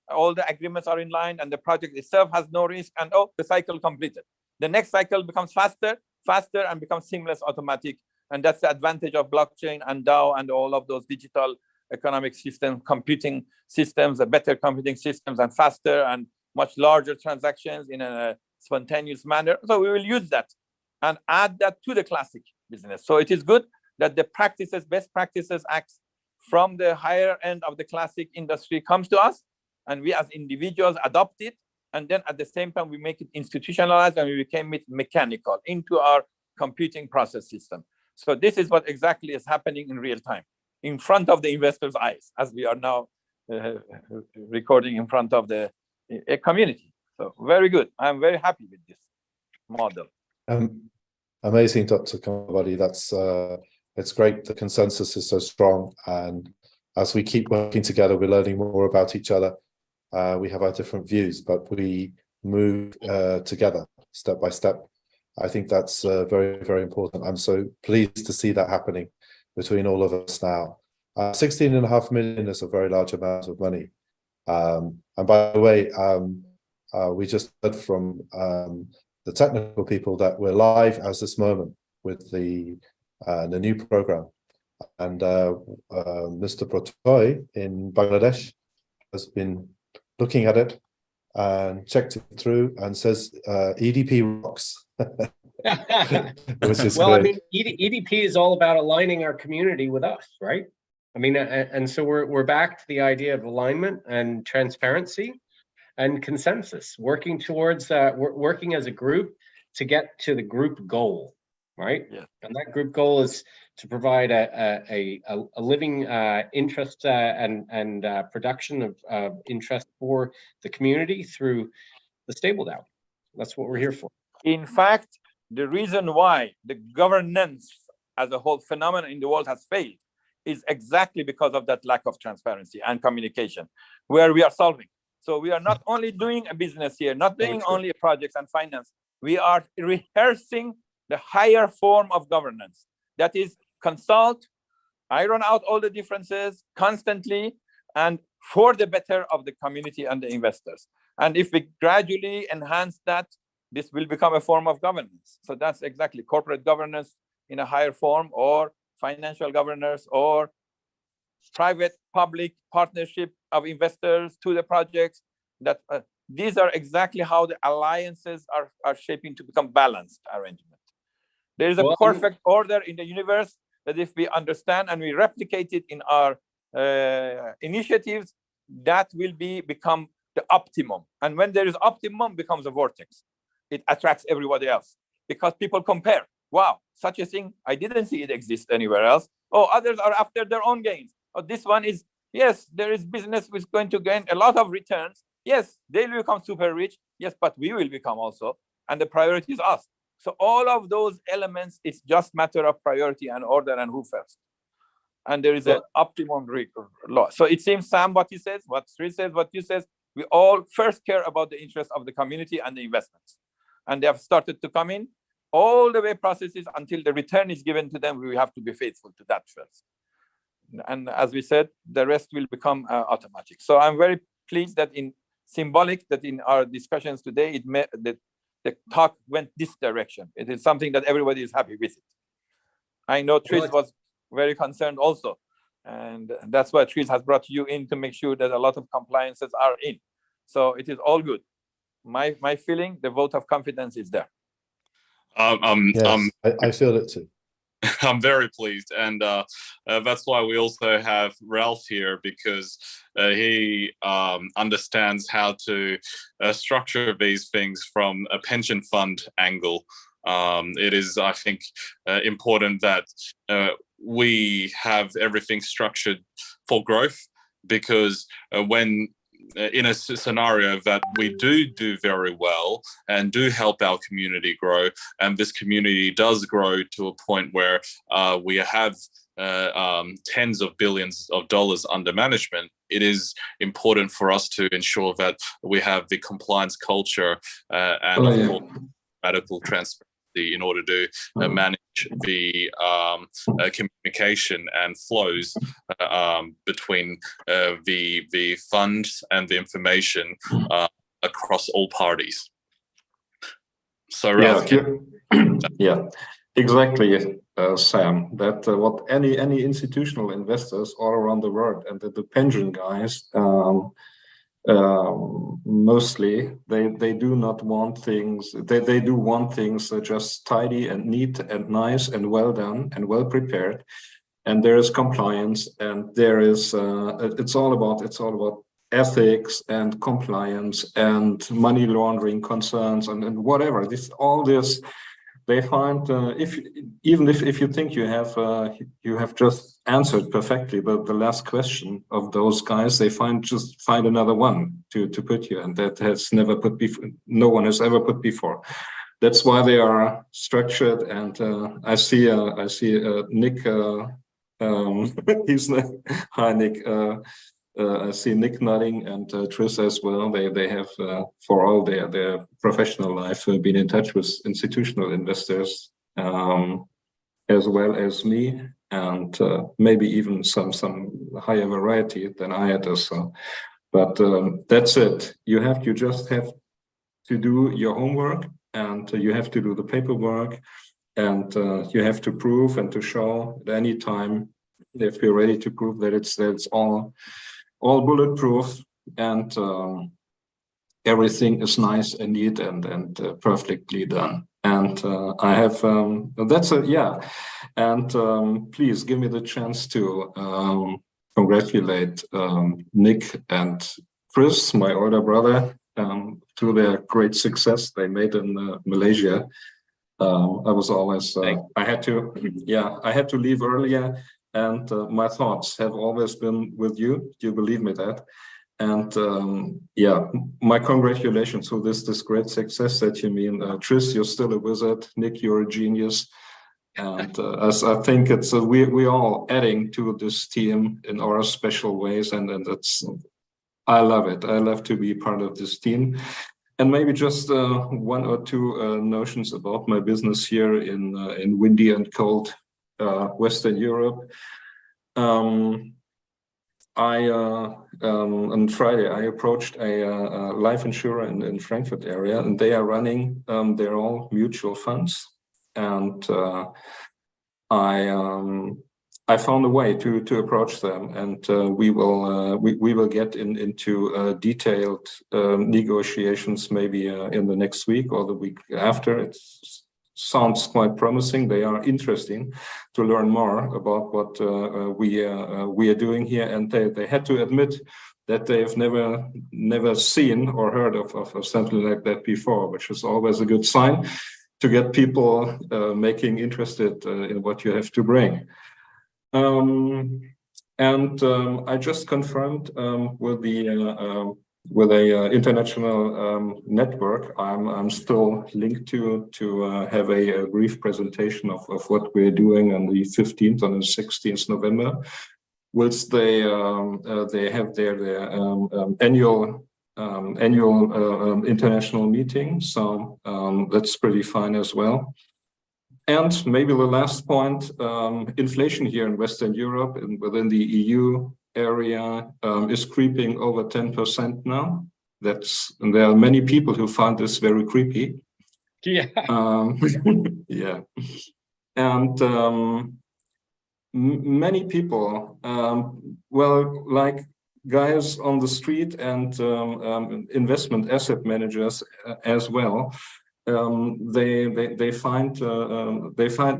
all the agreements are in line, and the project itself has no risk, and the cycle completed. The next cycle becomes faster, and becomes seamless, automatic. And that's the advantage of blockchain and DAO and all of those digital economic systems, computing systems, better computing systems, and faster and much larger transactions in a spontaneous manner. So we will use that and add that to the classic business. So it is good that the best practices acts from the higher end of the classic industry comes to us, and we as individuals adopt it, and then at the same time we make it institutionalized, and we became it mechanical into our computing process system. So this is what exactly is happening in real time, in front of the investors' eyes, as we are now recording in front of the community. So very good. I'm very happy with this model. Amazing, Dr. Kambadi. It's great. The consensus is so strong, and as we keep working together, we're learning more about each other. We have our different views, but we move together step by step. I think that's very, very important. I'm so pleased to see that happening between all of us now. 16.5 million is a very large amount of money. And by the way, we just heard from the technical people that we're live as this moment with the new program. And Mr. Protoy in Bangladesh has been looking at it and checked it through and says EDP rocks. Which is well, great. I mean, EDP is all about aligning our community with us, right? I mean, and so we're back to the idea of alignment and transparency and consensus, working towards working as a group to get to the group goal, right? Yeah. And that group goal is to provide a living interest and production of interest for the community through the stable DAO. That's what we're here for. In fact, the reason why the governance as a whole phenomenon in the world has failed is exactly because of that lack of transparency and communication, where we are solving. So we are not only doing a business here, not doing only projects and finance, we are rehearsing the higher form of governance. That is consult, iron out all the differences constantly, and for the better of the community and the investors. And if we gradually enhance that, this will become a form of governance. So that's exactly corporate governance in a higher form, or financial governance, or private-public partnership of investors to the projects. That these are exactly how the alliances are shaping to become balanced arrangement. There is a perfect order in the universe that if we understand and we replicate it in our initiatives, that will become the optimum. And when there is optimum, becomes a vortex. It attracts everybody else because people compare. Wow, such a thing, I didn't see it exist anywhere else. Oh, others are after their own gains. Oh, this one is, yes, there is business which is going to gain a lot of returns. Yes, they will become super rich. Yes, but we will become also. And the priority is us. So all of those elements, it's just matter of priority and order and who first. And there is an optimum law. So it seems, Sam, what he says, what Sri says, what you says, we all first care about the interest of the community and the investments. And they have started to come in all the way processes until the return is given to them. We have to be faithful to that first. And as we said, the rest will become automatic. So I'm very pleased that in our discussions today, the talk went this direction. It is something that everybody is happy with it. I know Tris was very concerned also. And that's why Tris has brought you in to make sure that a lot of compliances are in. So it is all good. My feeling, the vote of confidence is there. Yes, I feel it too. I'm very pleased, and that's why we also have Ralph here, because he understands how to structure these things from a pension fund angle. It is, I think, important that we have everything structured for growth, because when in a scenario that we do very well and do help our community grow, and this community does grow to a point where we have tens of billions of dollars under management, it is important for us to ensure that we have the compliance culture and of course radical transparency in order to manage the communication and flows between the funds and the information across all parties. So, Ralph, yeah, exactly, Sam. That what any institutional investors all around the world, and the pension guys, mostly they do not want things. They do want things just tidy and neat and nice and well done and well prepared. And there is compliance, and there is it's all about ethics and compliance and money laundering concerns and whatever. All this they find if you think you have just answered perfectly the last question of those guys, they find another one to put you, and that has never put before. No one has ever put before. That's why they are structured. And I see Nick. He's hi Nick. I see Nick nodding, and Tris as well. They have for all their professional life been in touch with institutional investors as well as me, and maybe even some higher variety than I had as well. But that's it. You just have to do your homework, and you have to do the paperwork, and you have to prove and to show at any time if you're ready to prove that it's all bulletproof, and everything is nice and neat and perfectly done. And I have that's it, yeah. And please give me the chance to congratulate Nick and Chris, my older brother, to their great success they made in Malaysia. I was always I had to leave earlier, and my thoughts have always been with you. Do you believe me that? And my congratulations for this great success that you mean. Tris, you're still a wizard. Nick, you're a genius. And as I think it's we all adding to this team in our special ways, and that's I love it. I love to be part of this team. And maybe just one or two notions about my business here in windy and cold Western Europe. On Friday, I approached a life insurer in Frankfurt area, and they are running their own mutual funds. And I found a way to approach them, and we will get into detailed negotiations maybe in the next week or the week after. It sounds quite promising. They are interesting to learn more about what we are doing here, and they had to admit that they have never seen or heard of something like that before, which is always a good sign to get people making interested in what you have to bring. I just confirmed with a international network I'm still linked to have a brief presentation of what we're doing on the 15th and the 16th November, whilst they have their annual international meeting. So that's pretty fine as well. And maybe the last point, inflation here in Western Europe and within the EU area is creeping over 10% now. And there are many people who find this very creepy. Yeah. Yeah. And many people, like guys on the street and investment asset managers as well, they find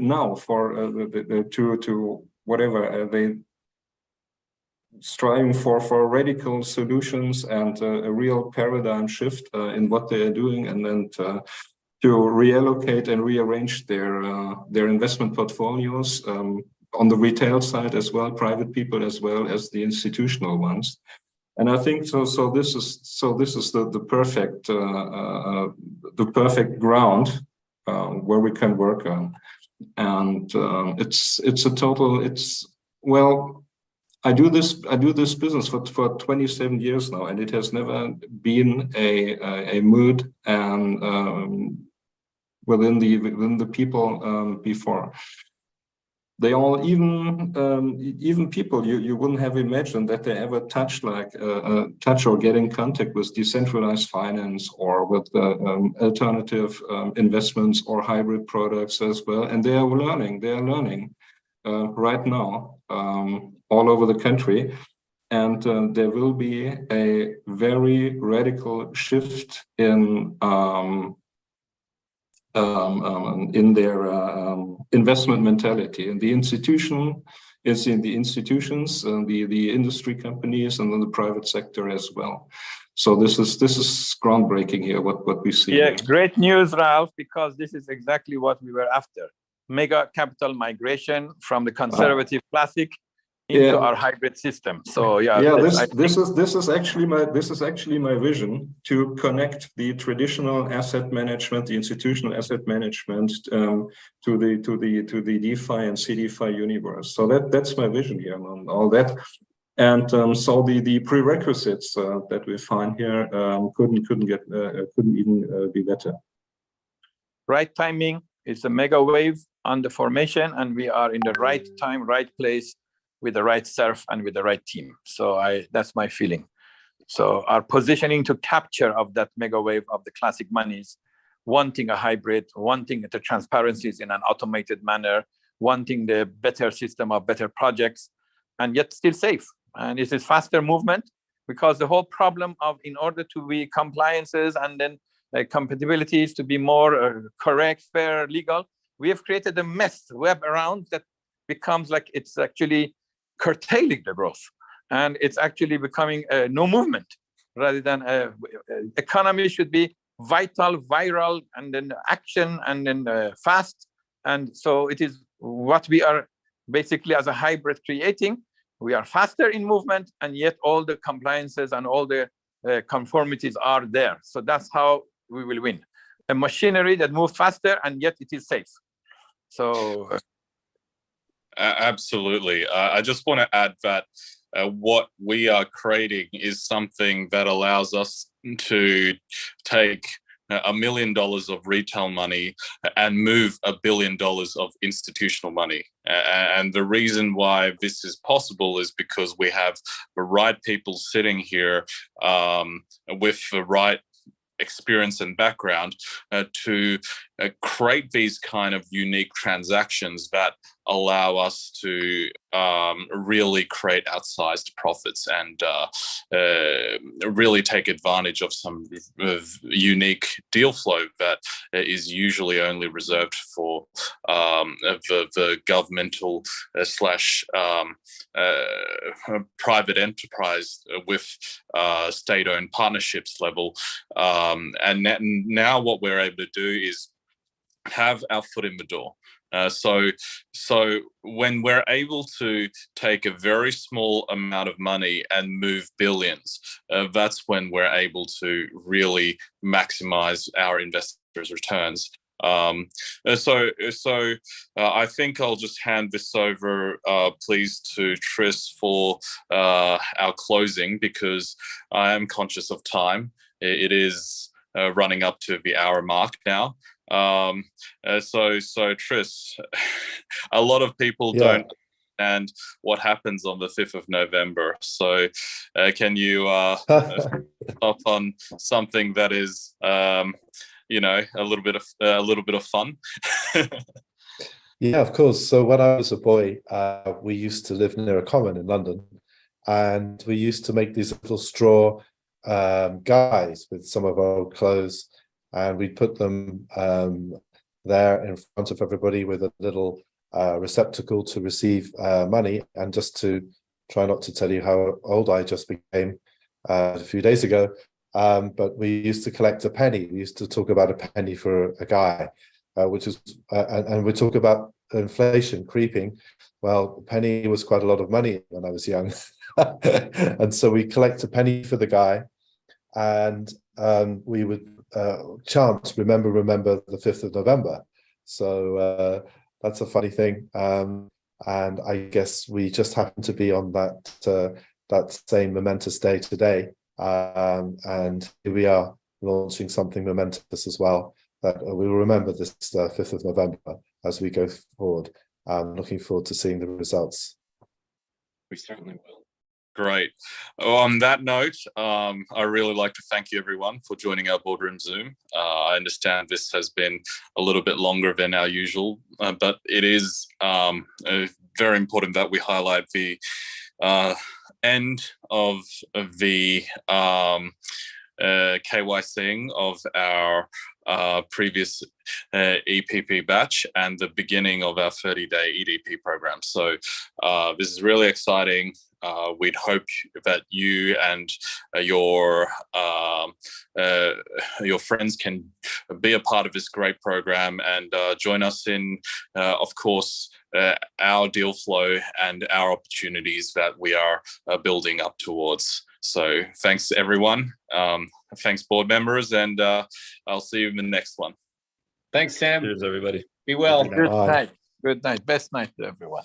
now to whatever they striving for radical solutions and a real paradigm shift in what they are doing, and then to reallocate and rearrange their investment portfolios on the retail side as well, private people as well as the institutional ones. And I think so. This is the perfect ground where we can work on, and I do this business for 27 years now, and it has never been a mood and within the people before. They all, even people you wouldn't have imagined that they ever touch or get in contact with decentralized finance or with alternative investments or hybrid products as well. And they are learning right now all over the country. And there will be a very radical shift in their investment mentality, and the institution is in the institutions, the industry companies, and then the private sector as well. So this is groundbreaking here. What we see. Yeah, great news, Ralph, because this is exactly what we were after: mega capital migration from the conservative classic into our hybrid system. So this is actually my vision, to connect the traditional asset management, the institutional asset management, to the DeFi and CDFI universe. So that's my vision here on all that. And so the prerequisites that we find here couldn't even be better. Right timing. It's a mega wave on the formation, and we are in the right time, right place, with the right surf and with the right team. So that's my feeling. So our positioning to capture of that mega wave of the classic monies, wanting a hybrid, wanting the transparencies in an automated manner, wanting the better system of better projects, and yet still safe. And this is faster movement, because the whole problem of, in order to be compliances and then compatibilities to be more correct, fair, legal, we have created a mess web around that becomes like it's actually curtailing the growth, and it's actually becoming no movement. rather than economy should be vital, viral, and then action, and then fast. And so it is what we are basically as a hybrid creating. We are faster in movement, and yet all the compliances and all the conformities are there. So that's how we will win. A machinery that moves faster, and yet it is safe. So absolutely. I just want to add that what we are creating is something that allows us to take $1 million of retail money and move $1 billion of institutional money. And the reason why this is possible is because we have the right people sitting here with the right experience and background to create these kind of unique transactions that allow us to really create outsized profits and really take advantage of some unique deal flow that is usually only reserved for the governmental slash private enterprise with state-owned partnerships level. And now what we're able to do is have our foot in the door. So when we're able to take a very small amount of money and move billions, that's when we're able to really maximize our investors' returns. So I think I'll just hand this over, please, to Tris for our closing, because I am conscious of time. It is running up to the hour mark now. So Tris, a lot of people don't understand what happens on the 5th of November. So can you stop on something that is, you know, a little bit of fun? Yeah, of course. So when I was a boy, we used to live near a common in London, and we used to make these little straw guys with some of our old clothes, and we'd put them there in front of everybody with a little receptacle to receive money. And just to try not to tell you how old I just became a few days ago, but we used to collect a penny. We used to talk about a penny for a guy, which is, and we talk about inflation creeping. Well, a penny was quite a lot of money when I was young. And so we collect a penny for the guy, and we would chant remember the 5th of November. So that's a funny thing, and I guess we just happen to be on that same momentous day today, and here we are launching something momentous as well, that we will remember this 5th of November as we go forward. Looking forward to seeing the results. We certainly will. Great. On that note, I really like to thank you everyone for joining our boardroom Zoom. I understand this has been a little bit longer than our usual, but it is very important that we highlight the end of the KYCing of our previous EPP batch and the beginning of our 30-day EDP program. So this is really exciting. We'd hope that you and your friends can be a part of this great program and join us in, of course, our deal flow and our opportunities that we are building up towards. So thanks, everyone. Thanks, board members, and I'll see you in the next one. Thanks, Sam. Cheers, everybody. Be well. good night. Good night. Best night to everyone.